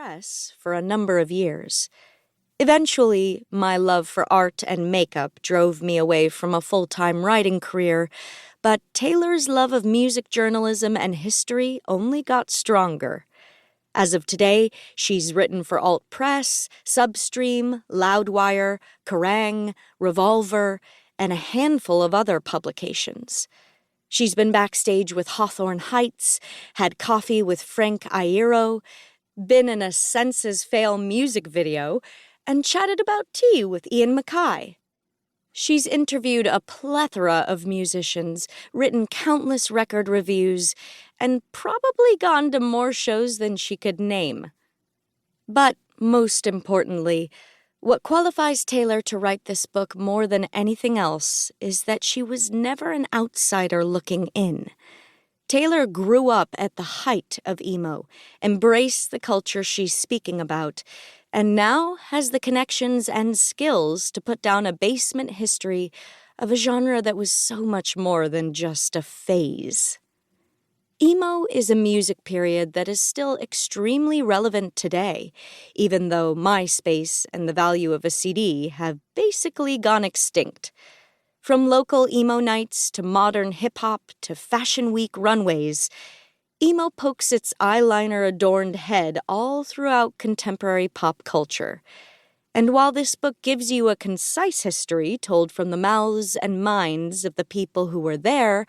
press for a number of years. Eventually, my love for art and makeup drove me away from a full-time writing career, but Taylor's love of music journalism and history only got stronger. As of today, she's written for Alt Press, Substream, Loudwire, Kerrang, Revolver, and a handful of other publications. She's been backstage with Hawthorne Heights, had coffee with Frank Iero, been in a Senses Fail music video, and chatted about tea with Ian MacKaye. She's interviewed a plethora of musicians, written countless record reviews, and probably gone to more shows than she could name. But most importantly, what qualifies Taylor to write this book more than anything else is that she was never an outsider looking in. Taylor grew up at the height of emo, embraced the culture she's speaking about, and now has the connections and skills to put down a basement history of a genre that was so much more than just a phase. Emo is a music period that is still extremely relevant today, even though MySpace and the value of a CD have basically gone extinct. From local emo nights to modern hip-hop to Fashion Week runways, emo pokes its eyeliner-adorned head all throughout contemporary pop culture. And while this book gives you a concise history told from the mouths and minds of the people who were there,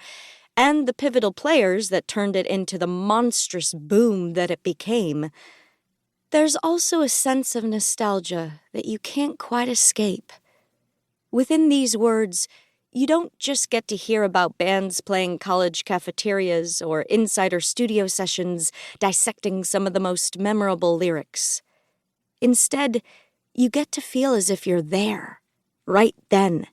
and the pivotal players that turned it into the monstrous boom that it became, there's also a sense of nostalgia that you can't quite escape. Within these words, you don't just get to hear about bands playing college cafeterias or insider studio sessions dissecting some of the most memorable lyrics. Instead, you get to feel as if you're there, right then.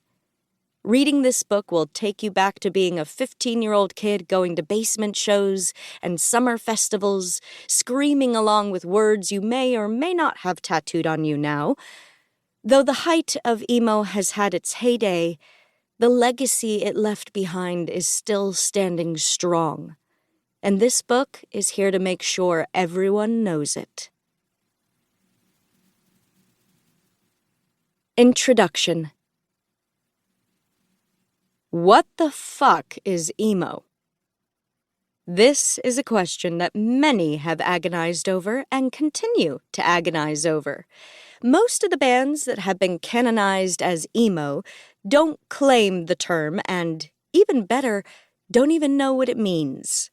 Reading this book will take you back to being a 15-year-old kid going to basement shows and summer festivals, screaming along with words you may or may not have tattooed on you now. Though the height of emo has had its heyday, the legacy it left behind is still standing strong. And this book is here to make sure everyone knows it. Introduction. What the fuck is emo? This is a question that many have agonized over and continue to agonize over. Most of the bands that have been canonized as emo don't claim the term and, even better, don't even know what it means.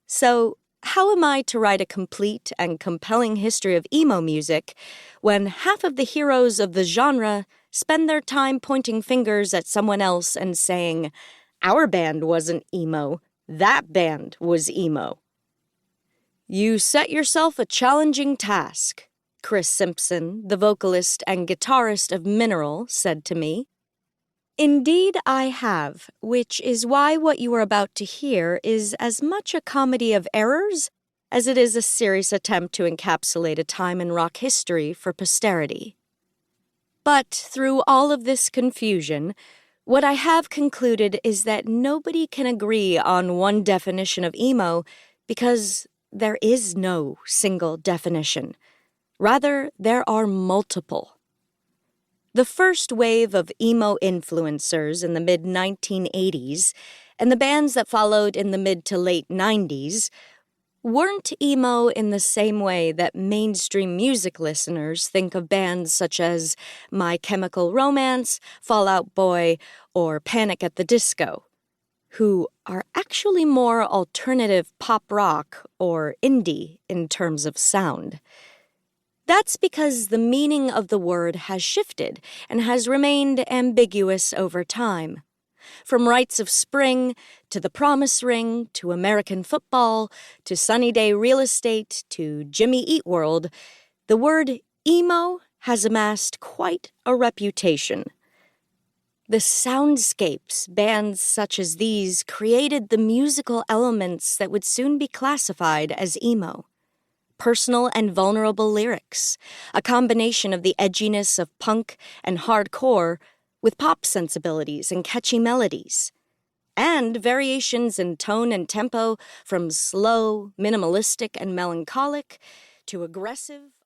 So, how am I to write a complete and compelling history of emo music when half of the heroes of the genre spend their time pointing fingers at someone else and saying, "Our band wasn't emo, that band was emo"? You set yourself a challenging task, Chris Simpson, the vocalist and guitarist of Mineral, said to me. Indeed, I have, which is why what you are about to hear is as much a comedy of errors as it is a serious attempt to encapsulate a time in rock history for posterity. But through all of this confusion, what I have concluded is that nobody can agree on one definition of emo because there is no single definition. Rather, there are multiple. The first wave of emo influencers in the mid-1980s and the bands that followed in the mid to late 90s weren't emo in the same way that mainstream music listeners think of bands such as My Chemical Romance, Fall Out Boy, or Panic at the Disco, who are actually more alternative pop rock or indie in terms of sound. That's because the meaning of the word has shifted and has remained ambiguous over time. From Rites of Spring, to The Promise Ring, to American Football, to Sunny Day Real Estate, to Jimmy Eat World, the word emo has amassed quite a reputation. The soundscapes bands such as these created the musical elements that would soon be classified as emo. Personal and vulnerable lyrics, a combination of the edginess of punk and hardcore with pop sensibilities and catchy melodies, and variations in tone and tempo from slow, minimalistic, and melancholic to aggressive,